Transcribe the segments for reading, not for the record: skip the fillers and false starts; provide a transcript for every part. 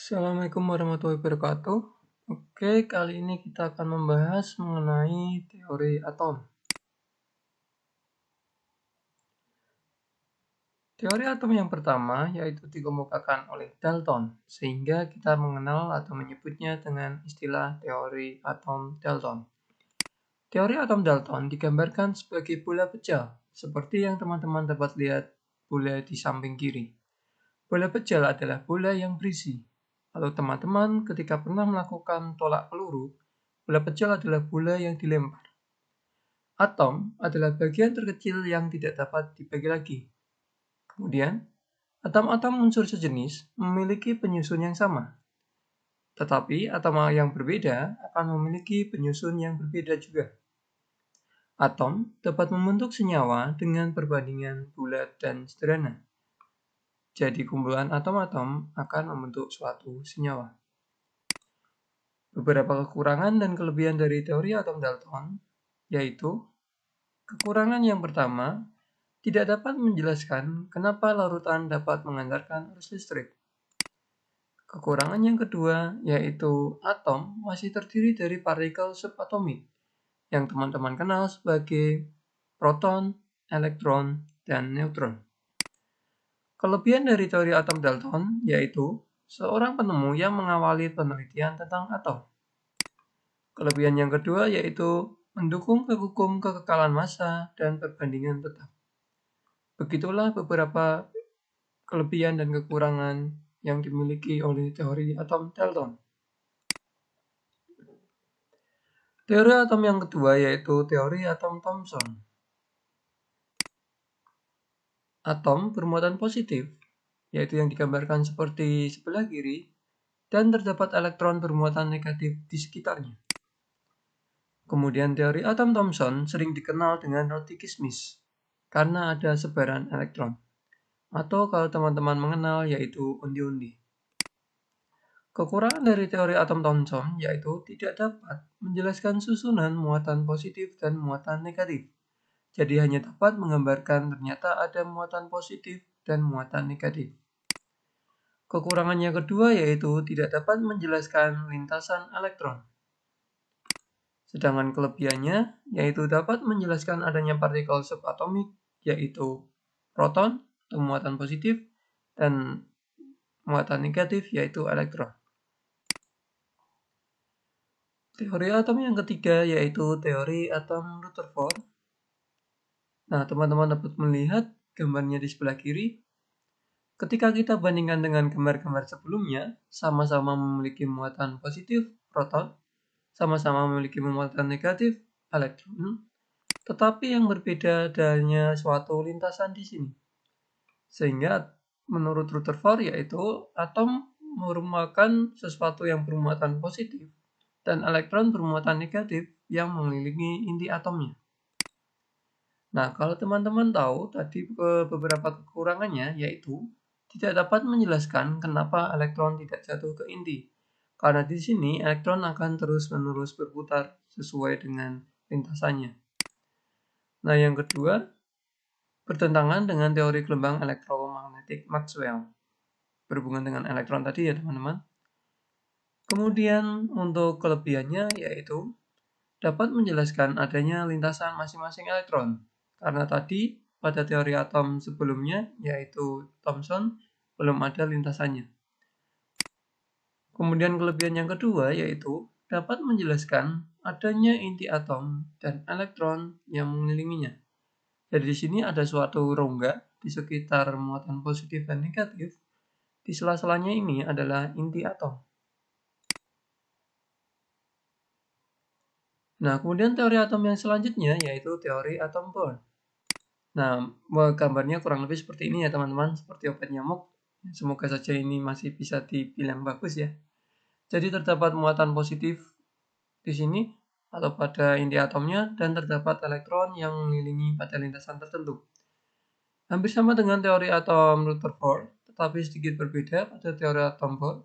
Assalamualaikum warahmatullahi wabarakatuh. Oke, kali ini kita akan membahas mengenai teori atom. Teori atom yang pertama yaitu dikemukakan oleh Dalton, sehingga kita mengenal atau menyebutnya dengan istilah teori atom Dalton. Teori atom Dalton digambarkan sebagai bola pecah, seperti yang teman-teman dapat lihat bola di samping kiri. Bola pecah adalah bola yang berisi. Lalu teman-teman ketika pernah melakukan tolak peluru, bola pecah adalah bola yang dilempar. Atom adalah bagian terkecil yang tidak dapat dibagi lagi. Kemudian, atom-atom unsur sejenis memiliki penyusun yang sama. Tetapi atom yang berbeda akan memiliki penyusun yang berbeda juga. Atom dapat membentuk senyawa dengan perbandingan bulat dan sederhana. Jadi kumpulan atom-atom akan membentuk suatu senyawa. Beberapa kekurangan dan kelebihan dari teori atom Dalton, yaitu kekurangan yang pertama, tidak dapat menjelaskan kenapa larutan dapat mengantarkan arus listrik. Kekurangan yang kedua, yaitu atom masih terdiri dari partikel subatomik, yang teman-teman kenal sebagai proton, elektron, dan neutron. Kelebihan dari teori atom Dalton yaitu seorang penemu yang mengawali penelitian tentang atom. Kelebihan yang kedua yaitu mendukung hukum kekekalan massa dan perbandingan tetap. Begitulah beberapa kelebihan dan kekurangan yang dimiliki oleh teori atom Dalton. Teori atom yang kedua yaitu teori atom Thomson. Atom bermuatan positif, yaitu yang digambarkan seperti sebelah kiri, dan terdapat elektron bermuatan negatif di sekitarnya. Kemudian teori atom Thomson sering dikenal dengan roti kismis, karena ada sebaran elektron. Atau kalau teman-teman mengenal yaitu undi-undi. Kekurangan dari teori atom Thomson yaitu tidak dapat menjelaskan susunan muatan positif dan muatan negatif. Jadi hanya dapat menggambarkan ternyata ada muatan positif dan muatan negatif. Kekurangan yang kedua yaitu tidak dapat menjelaskan lintasan elektron. Sedangkan kelebihannya yaitu dapat menjelaskan adanya partikel subatomik yaitu proton atau muatan positif dan muatan negatif yaitu elektron. Teori atom yang ketiga yaitu teori atom Rutherford. Nah, teman-teman dapat melihat gambarnya di sebelah kiri. Ketika kita bandingkan dengan gambar-gambar sebelumnya, sama-sama memiliki muatan positif proton, sama-sama memiliki muatan negatif elektron, tetapi yang berbeda adanya suatu lintasan di sini. Sehingga menurut Rutherford yaitu atom merupakan sesuatu yang bermuatan positif dan elektron bermuatan negatif yang mengelilingi inti atomnya. Nah, kalau teman-teman tahu tadi beberapa kekurangannya yaitu tidak dapat menjelaskan kenapa elektron tidak jatuh ke inti. Karena di sini elektron akan terus-menerus berputar sesuai dengan lintasannya. Nah, yang kedua, bertentangan dengan teori gelombang elektromagnetik Maxwell. Berhubungan dengan elektron tadi ya teman-teman. Kemudian untuk kelebihannya yaitu dapat menjelaskan adanya lintasan masing-masing elektron. Karena tadi pada teori atom sebelumnya yaitu Thomson belum ada lintasannya. Kemudian kelebihan yang kedua yaitu dapat menjelaskan adanya inti atom dan elektron yang mengelilinginya. Jadi di sini ada suatu rongga di sekitar muatan positif dan negatif. Di sela-selanya ini adalah inti atom. Nah, kemudian teori atom yang selanjutnya yaitu teori atom Bohr. Nah, gambarnya kurang lebih seperti ini ya teman-teman, seperti obat nyamuk. Semoga saja ini masih bisa dibilang bagus ya. Jadi terdapat muatan positif di sini atau pada inti atomnya dan terdapat elektron yang mengelilingi pada lintasan tertentu. Hampir sama dengan teori atom Rutherford, tetapi sedikit berbeda pada teori atom Bohr.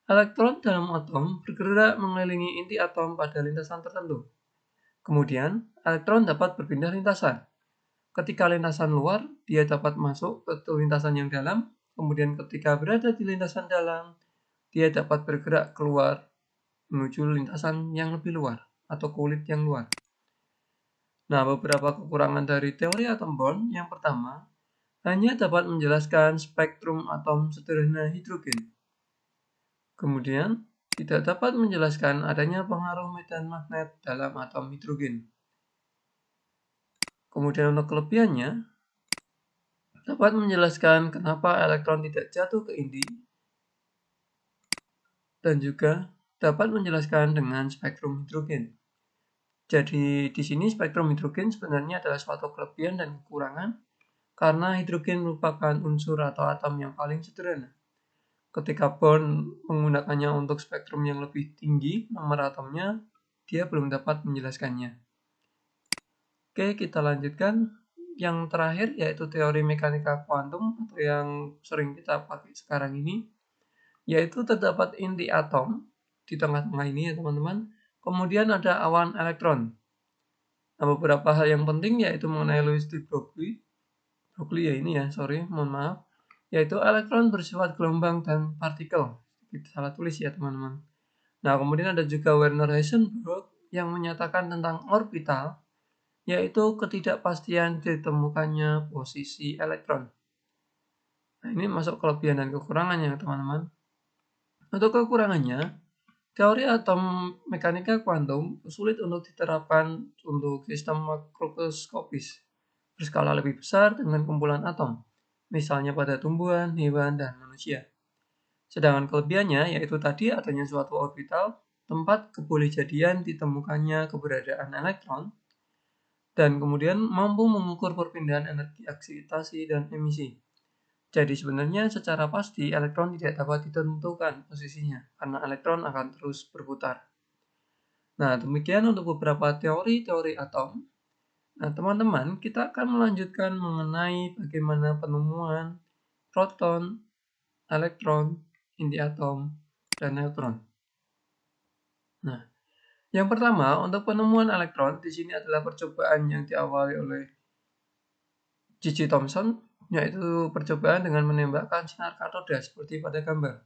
Elektron dalam atom bergerak mengelilingi inti atom pada lintasan tertentu. Kemudian, elektron dapat berpindah lintasan. Ketika lintasan luar, dia dapat masuk ke lintasan yang dalam. Kemudian ketika berada di lintasan dalam, dia dapat bergerak keluar menuju lintasan yang lebih luar atau kulit yang luar. Nah, beberapa kekurangan dari teori atom bond yang pertama, hanya dapat menjelaskan spektrum atom sederhana hidrogen. Kemudian, tidak dapat menjelaskan adanya pengaruh medan magnet dalam atom hidrogen. Kemudian untuk kelebihannya, dapat menjelaskan kenapa elektron tidak jatuh ke inti, dan juga dapat menjelaskan dengan spektrum hidrogen. Jadi di sini spektrum hidrogen sebenarnya adalah suatu kelebihan dan kekurangan karena hidrogen merupakan unsur atau atom yang paling sederhana. Ketika Bond menggunakannya untuk spektrum yang lebih tinggi, nomor atomnya, dia belum dapat menjelaskannya. Oke, kita lanjutkan. Yang terakhir yaitu teori mekanika kuantum atau yang sering kita pakai sekarang ini, yaitu terdapat inti atom di tengah-tengah ini ya teman-teman. Kemudian ada awan elektron. Nah, beberapa hal yang penting yaitu mengenai Louis de Broglie ya ini ya, mohon maaf. Yaitu elektron bersifat gelombang dan partikel. Kita salah tulis ya teman-teman. Nah, kemudian ada juga Werner Heisenberg yang menyatakan tentang orbital, yaitu ketidakpastian ditemukannya posisi elektron. Nah, ini masuk kelebihan dan kekurangannya teman-teman. Untuk kekurangannya, teori atom mekanika kuantum sulit untuk diterapkan untuk sistem makroskopis berskala lebih besar dengan kumpulan atom, misalnya pada tumbuhan, hewan, dan manusia. Sedangkan kelebihannya yaitu tadi adanya suatu orbital, tempat kebolehjadian ditemukannya keberadaan elektron, dan kemudian mampu mengukur perpindahan energi eksitasi dan emisi. Jadi sebenarnya secara pasti elektron tidak dapat ditentukan posisinya, karena elektron akan terus berputar. Nah, demikian untuk beberapa teori-teori atom. Nah, teman-teman, kita akan melanjutkan mengenai bagaimana penemuan proton, elektron, inti atom, dan neutron. Nah, yang pertama, untuk penemuan elektron, di sini adalah percobaan yang diawali oleh J.J. Thomson, yaitu percobaan dengan menembakkan sinar katoda seperti pada gambar.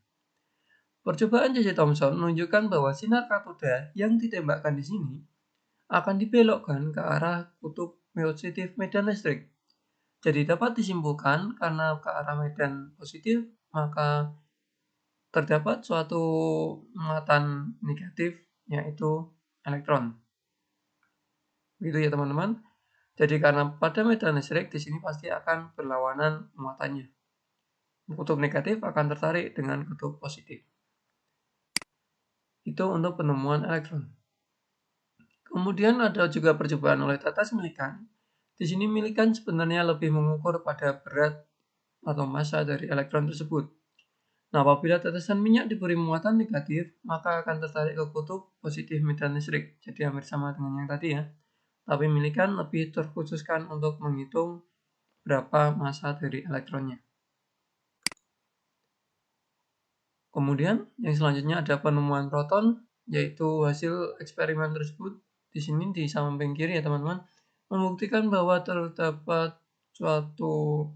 Percobaan J.J. Thomson menunjukkan bahwa sinar katoda yang ditembakkan di sini akan dibelokkan ke arah kutub positif medan listrik. Jadi dapat disimpulkan karena ke arah medan positif, maka terdapat suatu muatan negatif, yaitu elektron. Begitu ya teman-teman. Jadi karena pada medan listrik di sini pasti akan berlawanan muatannya. Kutub negatif akan tertarik dengan kutub positif. Itu untuk penemuan elektron. Kemudian ada juga percobaan oleh Tatas Millikan. Di sini Millikan sebenarnya lebih mengukur pada berat atau massa dari elektron tersebut. Nah, apabila tetesan minyak diberi muatan negatif, maka akan tertarik ke kutub positif medan listrik. Jadi hampir sama dengan yang tadi ya. Tapi Millikan lebih terkhususkan untuk menghitung berapa massa dari elektronnya. Kemudian yang selanjutnya ada penemuan proton, yaitu hasil eksperimen tersebut di sini di samping kiri ya teman-teman, membuktikan bahwa terdapat suatu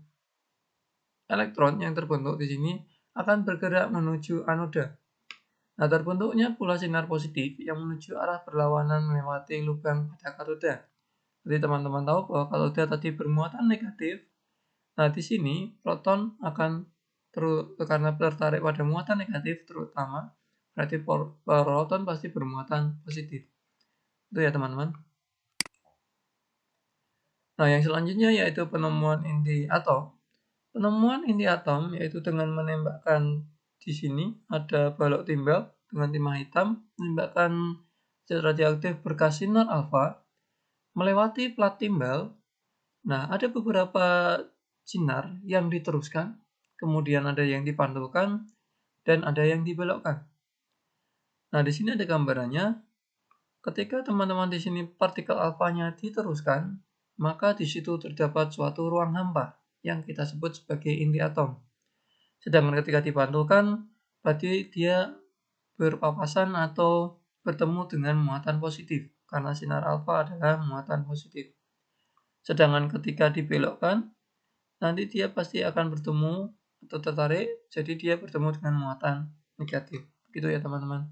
elektron yang terbentuk di sini akan bergerak menuju anoda. Nah, terbentuknya pula sinar positif yang menuju arah berlawanan melewati lubang pada katoda. Jadi teman-teman tahu bahwa katoda tadi bermuatan negatif. Nah, di sini proton akan karena tertarik pada muatan negatif terutama, berarti proton pasti bermuatan positif. Itu ya teman-teman. Nah, yang selanjutnya yaitu penemuan inti atom. Penemuan inti atom yaitu dengan menembakkan di sini ada balok timbal dengan timah hitam, menembakkan zat radioaktif berkas sinar alfa melewati plat timbal. Nah, ada beberapa sinar yang diteruskan, kemudian ada yang dipantulkan, dan ada yang dibelokkan. Nah, di sini ada gambarannya. Ketika teman-teman di sini partikel alfanya diteruskan, maka di situ terdapat suatu ruang hampa yang kita sebut sebagai inti atom. Sedangkan ketika dipantulkan, berarti dia berpapasan atau bertemu dengan muatan positif, karena sinar alfa adalah muatan positif. Sedangkan ketika dibelokkan, nanti dia pasti akan bertemu atau tertarik, jadi dia bertemu dengan muatan negatif. Gitu ya teman-teman.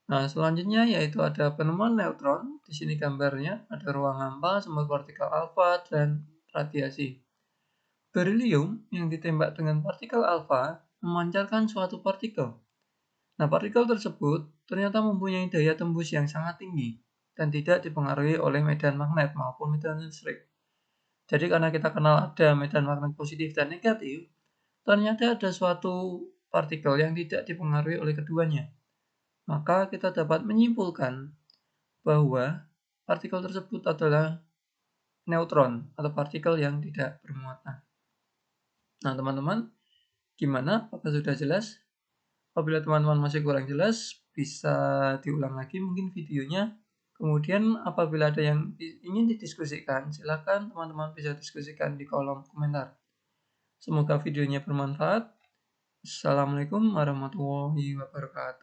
Nah, selanjutnya yaitu ada penemuan neutron. Di sini gambarnya ada ruang hampa, sumber partikel alfa, dan radiasi. Berilium yang ditembak dengan partikel alfa memancarkan suatu partikel. Nah, partikel tersebut ternyata mempunyai daya tembus yang sangat tinggi dan tidak dipengaruhi oleh medan magnet maupun medan listrik. Jadi karena kita kenal ada medan magnet positif dan negatif, ternyata ada suatu partikel yang tidak dipengaruhi oleh keduanya. Maka kita dapat menyimpulkan bahwa partikel tersebut adalah neutron atau partikel yang tidak bermuatan. Nah, teman-teman, gimana? Apakah sudah jelas? Apabila teman-teman masih kurang jelas, bisa diulang lagi mungkin videonya. Kemudian apabila ada yang ingin didiskusikan, silakan teman-teman bisa diskusikan di kolom komentar. Semoga videonya bermanfaat. Assalamualaikum warahmatullahi wabarakatuh.